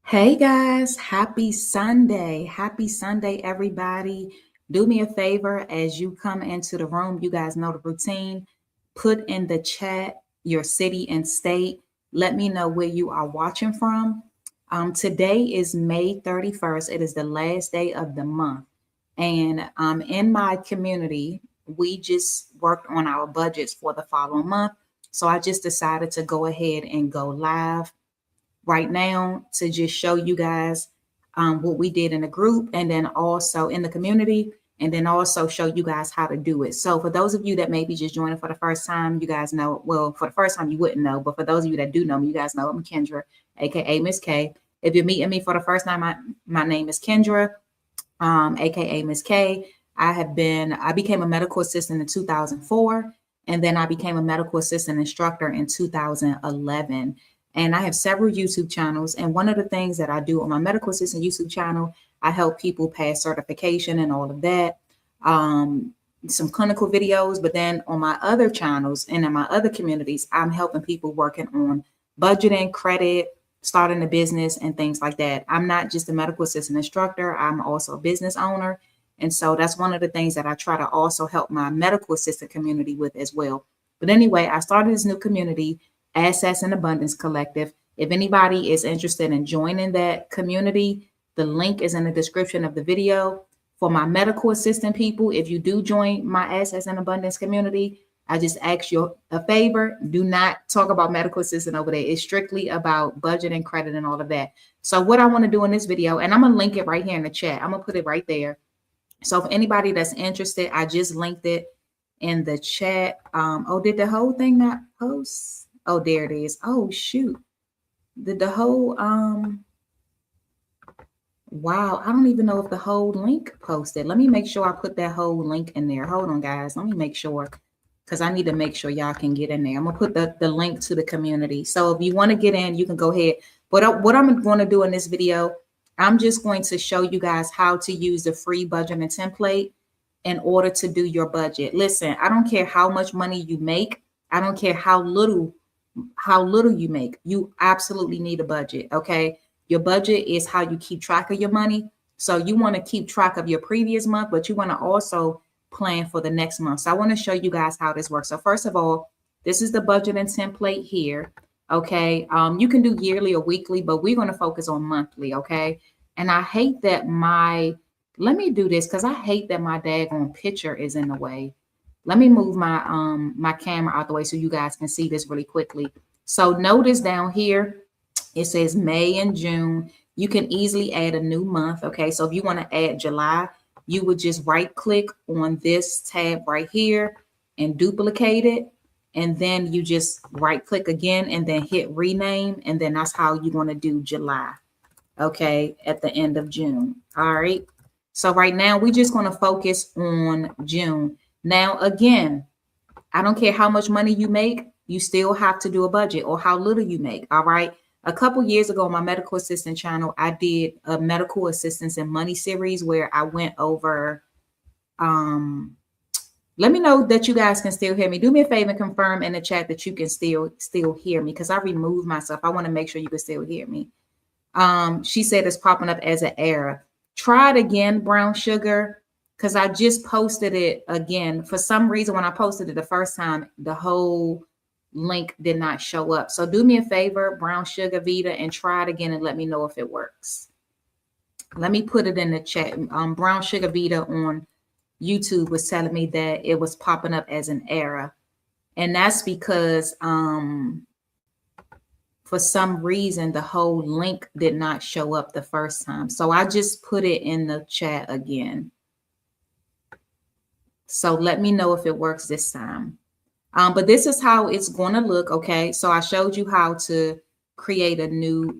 Hey guys, happy Sunday. Happy Sunday, everybody. Do me a favor as you come into the room, you guys know the routine. Put in the chat your city and state. Let me know where you are watching from. Today is May 31st. It is the last day of the month. And in my community, we just worked on our budgets for the following month. So I just decided to go ahead and go live right now to just show you guys what we did in the group and then also in the community, and then also show you guys how to do it. So for those of you that may be just joining for the first time, you guys know, well, for the first time you wouldn't know, but for those of you that do know me, you guys know I'm Kendra, aka Miss K. If you're meeting me for the first time, my name is Kendra, aka Miss K. I became a medical assistant in 2004, and then I became a medical assistant instructor in 2011. And I have several YouTube channels. And one of the things that I do on my medical assistant YouTube channel, I help people pass certification and all of that. Some clinical videos, but then on my other channels and in my other communities, I'm helping people working on budgeting, credit, starting a business, and things like that. I'm not just a medical assistant instructor, I'm also a business owner. And so that's one of the things that I try to also help my medical assistant community with as well. But anyway, I started this new community, Assets and Abundance Collective. If anybody is interested in joining that community, the link is in the description of the video. For my medical assistant people, if you do join my Assets and Abundance community, I just ask you a favor. Do not talk about medical assistant over there. It's strictly about budget and credit and all of that. So what I want to do in this video, and I'm going to link it right here in the chat. I'm going to put it right there. So for anybody that's interested, I just linked it in the chat. Oh, did the whole thing not post? Oh, there it is. Oh, shoot. Did the whole, wow, I don't even know if the whole link posted. Let me make sure I put that whole link in there. Hold on, guys. Let me make sure, because I need to make sure y'all can get in there. I'm going to put the link to the community. So if you want to get in, you can go ahead. But what I'm going to do in this video, I'm just going to show you guys how to use the free budgeting template in order to do your budget. Listen, I don't care how much money you make. I don't care how little you make. You absolutely need a budget, okay? Your budget is how you keep track of your money. So you want to keep track of your previous month, but you want to also plan for the next month. So I want to show you guys how this works. So first of all, this is the budgeting template here, okay? You can do yearly or weekly, but we're going to focus on monthly, okay? And I hate that let me do this because I hate that my daggone picture is in the way. Let me move my camera out the way so you guys can see this really quickly. So notice down here, it says May and June. You can easily add a new month. Okay, so if you want to add July, you would just right click on this tab right here and duplicate it. And then you just right click again and then hit rename. And then that's how you want to do July. Okay, at the end of June. All right. So right now we're just going to focus on June. Now, again, I don't care how much money you make, you still have to do a budget, or how little you make. All right. A couple years ago on my medical assistant channel, I did a medical assistance and money series where I went over, let me know that you guys can still hear me. Do me a favor and confirm in the chat that you can still hear me, because I removed myself. I want to make sure you can still hear me. She said it's popping up as an error. Try it again, Brown Sugar, because I just posted it again. For some reason, when I posted it the first time, the whole link did not show up. So do me a favor, Brown Sugar Vita, and try it again and let me know if it works. Let me put it in the chat. Brown Sugar Vita on YouTube was telling me that it was popping up as an error. And that's because for some reason, the whole link did not show up the first time. So I just put it in the chat again. So let me know if it works this time. But this is how it's going to look, okay? So I showed you how to create a new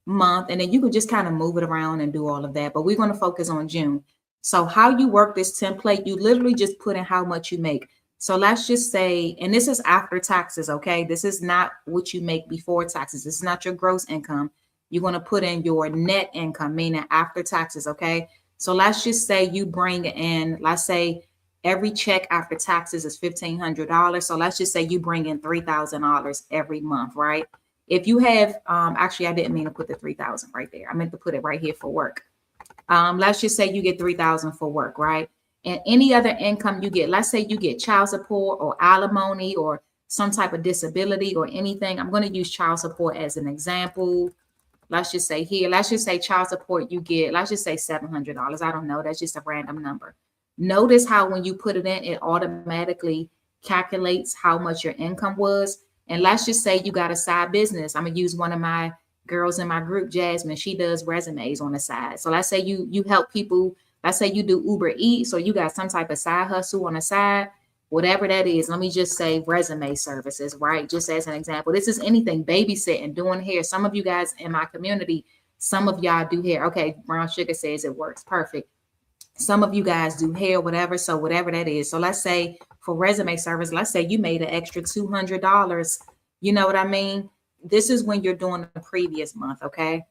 month, and then you can just kind of move it around and do all of that. But we're going to focus on June. So how you work this template, you literally just put in how much you make. So let's just say, and this is after taxes, okay? This is not what you make before taxes. This is not your gross income. You're going to put in your net income, meaning after taxes, okay? So let's just say you bring in, let's say every check after taxes is $1,500. So let's just say you bring in $3,000 every month, right? If you have, actually, I didn't mean to put the 3,000 right there. I meant to put it right here for work. Let's just say you get 3,000 for work, right? And any other income you get, let's say you get child support or alimony or some type of disability or anything. I'm going to use child support as an example. Let's just say here, let's just say child support you get, let's just say $700. I don't know. That's just a random number. Notice how when you put it in, it automatically calculates how much your income was. And let's just say you got a side business. I'm going to use one of my girls in my group, Jasmine. She does resumes on the side. So let's say you help people. Let's say you do Uber Eats, or you got some type of side hustle on the side, whatever that is. Let me just say resume services, right? Just as an example. This is anything, babysitting, doing hair. Some of you guys in my community, some of y'all do hair. Okay, Brown Sugar says it works. Perfect. Some of you guys do hair, whatever. So whatever that is. So let's say for resume service, let's say you made an extra $200. You know what I mean? This is when you're doing the previous month. Okay.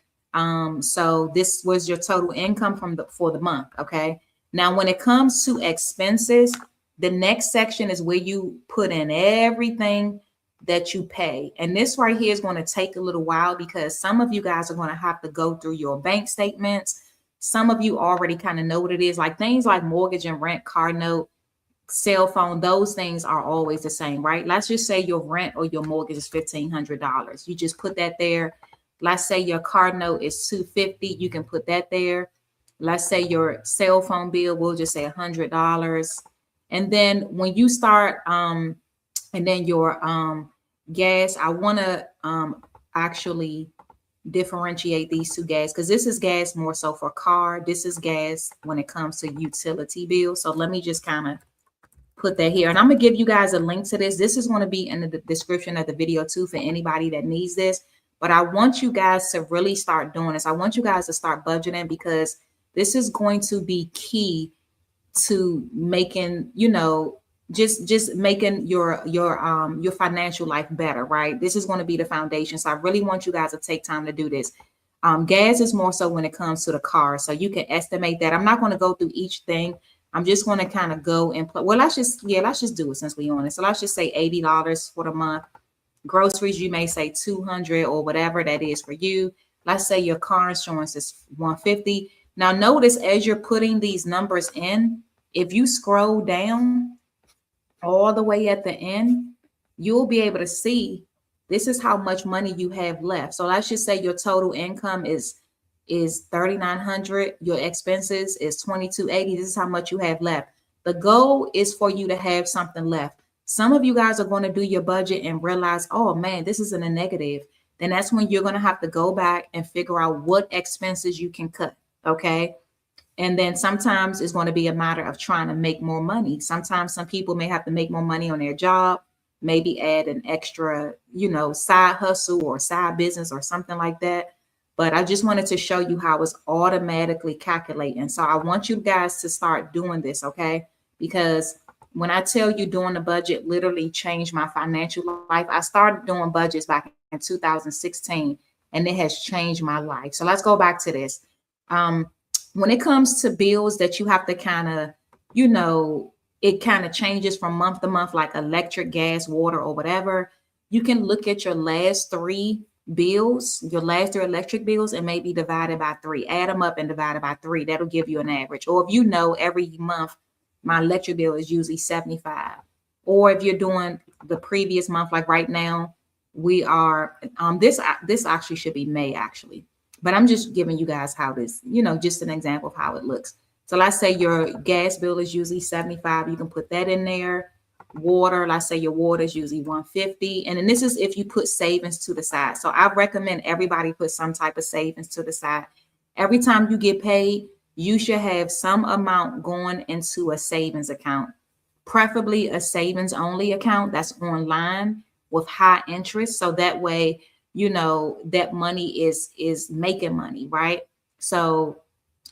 So this was your total income for the month. Okay. Now, when it comes to expenses, the next section is where you put in everything that you pay. And this right here is going to take a little while because some of you guys are going to have to go through your bank statements. Some of you already kind of know what it is, like things like mortgage and rent, car note, cell phone. Those things are always the same, right? Let's just say your rent or your mortgage is $1,500. You just put that there. Let's say your car note is $250. You can put that there. Let's say your cell phone bill, we'll just say $100. And then when you start, and then your gas, I want to actually differentiate these two gas, because this is gas more so for car. This is gas when it comes to utility bills. So let me just kind of put that here. And I'm going to give you guys a link to this. This is going to be in the description of the video too for anybody that needs this. But I want you guys to really start doing this. I want you guys to start budgeting, because this is going to be key to making, you know, just making your financial life better, right? This is going to be the foundation. So I really want you guys to take time to do this. Gas is more so when it comes to the car. So you can estimate that. I'm not going to go through each thing. I'm just going to kind of go and play. Well, let's just do it since we're on it. So let's just say $80 for the month. Groceries, you may say $200 or whatever that is for you. Let's say your car insurance is $150. Now notice as you're putting these numbers in, if you scroll down all the way at the end, you'll be able to see this is how much money you have left. So let's just say your total income is $3,900. Your expenses is $2,280. This is how much you have left. The goal is for you to have something left. Some of you guys are going to do your budget and realize, oh man, this is in a negative. Then that's when you're going to have to go back and figure out what expenses you can cut. Okay. And then sometimes it's going to be a matter of trying to make more money. Sometimes some people may have to make more money on their job, maybe add an extra, you know, side hustle or side business or something like that. But I just wanted to show you how it's automatically calculating. So I want you guys to start doing this, okay? Because when I tell you doing the budget literally changed my financial life. I started doing budgets back in 2016, and it has changed my life. So let's go back to this. When it comes to bills that you have to kind of, you know, it kind of changes from month to month, like electric, gas, water, or whatever. You can look at your last three bills, your last three electric bills, and maybe divide it by 3. Add them up and divide it by 3. That'll give you an average. Or if you know every month my electric bill is usually $75. Or if you're doing the previous month, like right now, we are this actually should be May actually. But I'm just giving you guys how this, you know, just an example of how it looks. So let's say your gas bill is usually $75. You can put that in there. Water, let's say your water is usually $150. And then this is if you put savings to the side. So I recommend everybody put some type of savings to the side. Every time you get paid, you should have some amount going into a savings account, preferably a savings only account that's online with high interest. So that way, you know, that money is making money, right? So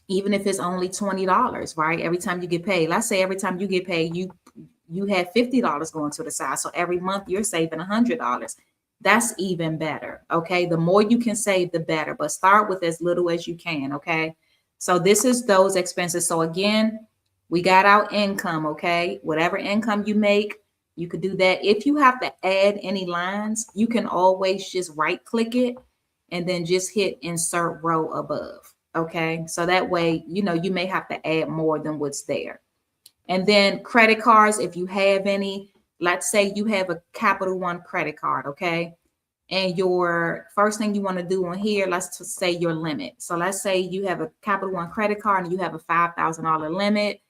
even if it's only $20, right? Every time you get paid, let's say every time you get paid, you have $50 going to the side. So every month you're saving $100. That's even better. Okay. The more you can save, the better, but start with as little as you can. Okay. So this is those expenses. So again, we got our income. Okay. Whatever income you make, You could do that. If you have to add any lines, you can always just right click it and then just hit insert row above. Okay. So that way, you know, you may have to add more than what's there. And then credit cards, if you have any, let's say you have a Capital One credit card. Okay. And your first thing you want to do on here, let's just say your limit. So let's say you have a Capital One credit card and you have a $5,000 limit.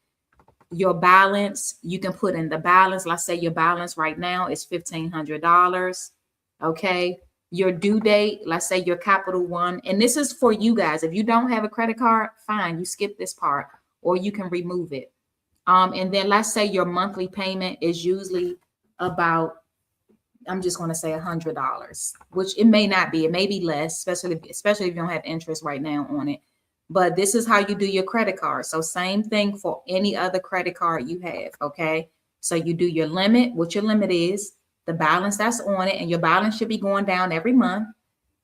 Your balance, you can put in the balance. Let's say your balance right now is $1,500. Okay. Your due date, let's say your Capital One, and this is for you guys. If you don't have a credit card, fine, you skip this part or you can remove it. And then let's say your monthly payment is usually about, I'm just going to say $100, which it may not be. It may be less, especially if you don't have interest right now on it. But this is how you do your credit card. So same thing for any other credit card you have. Okay. So you do your limit, what your limit is, the balance that's on it, and your balance should be going down every month,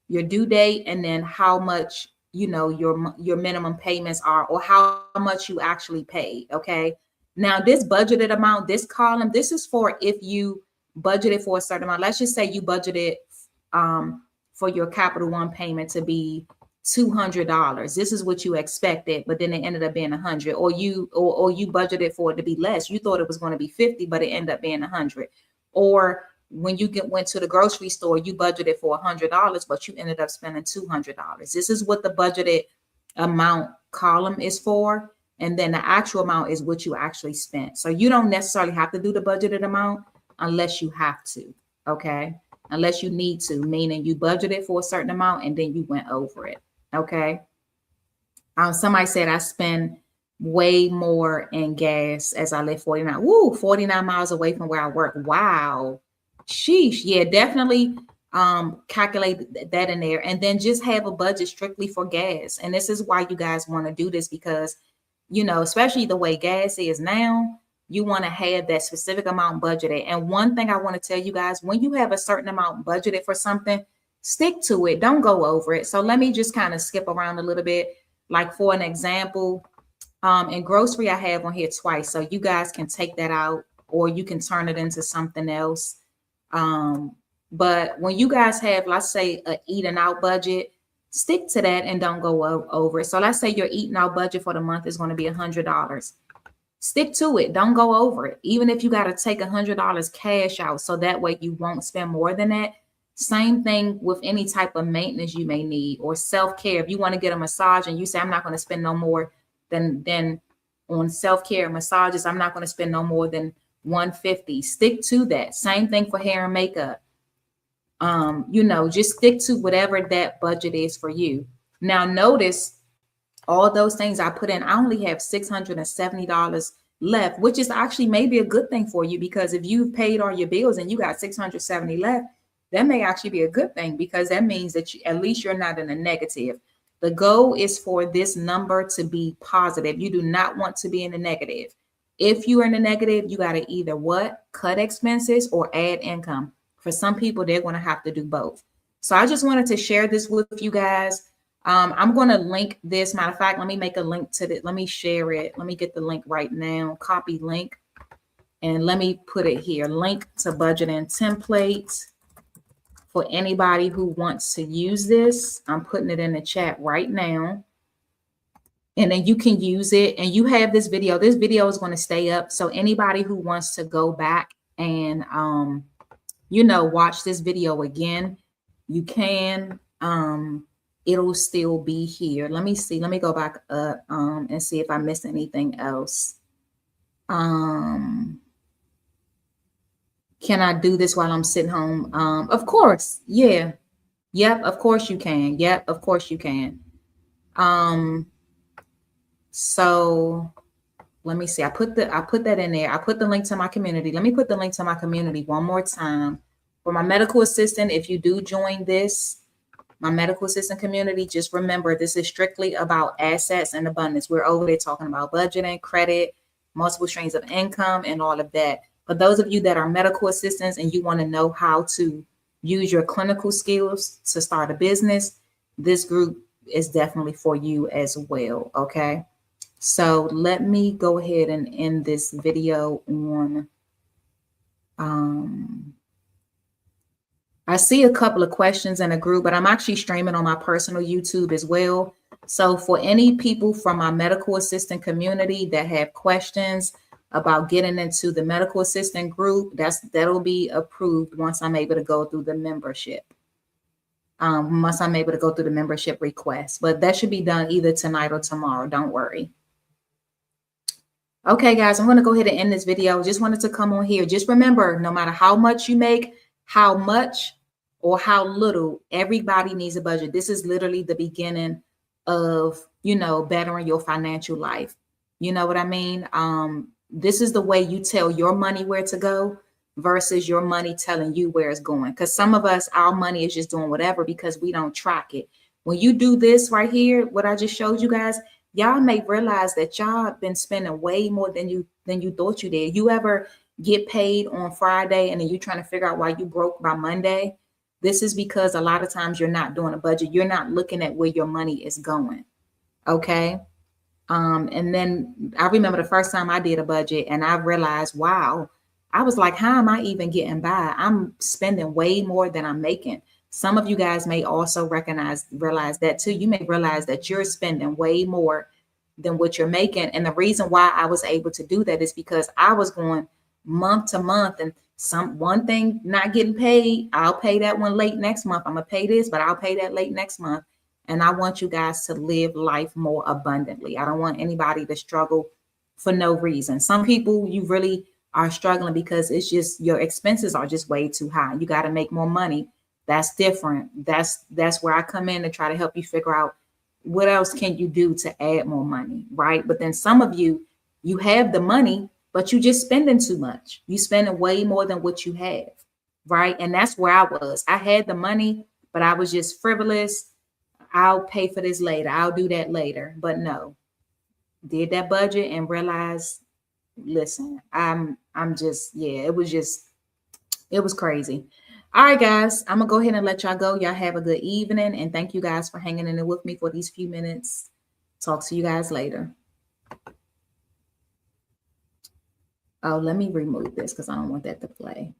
your due date, and then how much, you know, your minimum payments are, or how much you actually paid. Okay. Now this budgeted amount, this column, this is for if you budgeted for a certain amount. Let's just say you budgeted for your Capital One payment to be $200. This is what you expected, but then it ended up being 100, or you budgeted for it to be less. You thought it was going to be 50, but it ended up being 100. Or when you went to the grocery store, you budgeted for $100, but you ended up spending $200. This is what the budgeted amount column is for. And then the actual amount is what you actually spent. So you don't necessarily have to do the budgeted amount unless you have to. Okay. Unless you need to, meaning you budgeted for a certain amount and then you went over it. Okay. Somebody said I spend way more in gas as I live 49 miles away from where I work. Wow. Sheesh. Yeah, definitely calculate that in there, and then just have a budget strictly for gas. And this is why you guys want to do this, because, you know, especially the way gas is now, you want to have that specific amount budgeted. And one thing I want to tell you guys, when you have a certain amount budgeted for something, stick to it. Don't go over it. So let me just kind of skip around a little bit. Like for an example, in grocery, I have on here twice. So you guys can take that out or you can turn it into something else. But when you guys have, let's say, a eating out budget, stick to that and don't go over it. So let's say your eating out budget for the month is going to be $100. Stick to it. Don't go over it. Even if you got to take $100 cash out, so that way you won't spend more than that. Same thing with any type of maintenance you may need, or self-care. If you want to get a massage and you say, I'm not going to spend no more than on self-care massages, I'm not going to spend no more than $150. Stick to that. Same thing for hair and makeup. You know, just stick to whatever that budget is for you. Now notice all those things I put in, I only have $670 left, which is actually maybe a good thing for you, because if you've paid all your bills and you got $670 left, that may actually be a good thing, because that means that at least you're not in a negative. The goal is for this number to be positive. You do not want to be in the negative. If you're in the negative, you got to either cut expenses or add income. For some people, they're going to have to do both. So I just wanted to share this with you guys. I'm going to link this. Matter of fact, let me make a link to it. Let me share it. Let me get the link right now. Copy link. And let me put it here. Link to budgeting template for anybody who wants to use this. I'm putting it in the chat right now. And then you can use it. And you have this video. This video is going to stay up. So anybody who wants to go back and, you know, watch this video again, you can. It'll still be here. Let me see. Let me go back up and see if I missed anything else. Can I do this while I'm sitting home? Of course. Yeah. Yep. Of course you can. Yep. Of course you can. So let me see. I put that in there. I put the link to my community. Let me put the link to my community one more time. For my medical assistant, if you do join this, my medical assistant community, just remember, this is strictly about assets and abundance. We're over there talking about budgeting, credit, multiple streams of income, and all of that. For those of you that are medical assistants and you want to know how to use your clinical skills to start a business, this group is definitely for you as well. Okay. So let me go ahead and end this video on I see a couple of questions in a group, but I'm actually streaming on my personal YouTube as well. So for any people from my medical assistant community that have questions about getting into the medical assistant group, that'll be approved once I'm able to go through the membership. Once I'm able to go through the membership request, but that should be done either tonight or tomorrow. Don't worry. Okay, guys, I'm going to go ahead and end this video. Just wanted to come on here. Just remember, no matter how much you make, how much or how little, everybody needs a budget. This is literally the beginning of, bettering your financial life. You know what I mean? This is the way you tell your money where to go versus your money telling you where it's going. Because some of us, our money is just doing whatever because we don't track it. When you do this right here, what I just showed you guys, y'all may realize that y'all been spending way more than you thought you did. You ever get paid on Friday and then you're trying to figure out why you broke by Monday? This is because a lot of times you're not doing a budget. You're not looking at where your money is going. Okay. And then I remember the first time I did a budget and I realized, wow, I was like, how am I even getting by? I'm spending way more than I'm making. Some of you guys may also realize that too. You may realize that you're spending way more than what you're making. And the reason why I was able to do that is because I was going month to month and one thing not getting paid. I'll pay that one late next month. I'm going to pay this, but I'll pay that late next month. And I want you guys to live life more abundantly. I don't want anybody to struggle for no reason. Some people, you really are struggling because it's just your expenses are just way too high. You got to make more money. That's different. That's where I come in to try to help you figure out what else can you do to add more money, right? But then some of you have the money, but you just spending too much. You spending way more than what you have, right? And that's where I was. I had the money, but I was just frivolous. I'll pay for this later. I'll do that later. But no, did that budget and realized, listen, it was crazy. All right, guys, I'm going to go ahead and let y'all go. Y'all have a good evening. And thank you guys for hanging in there with me for these few minutes. Talk to you guys later. Oh, let me remove this because I don't want that to play.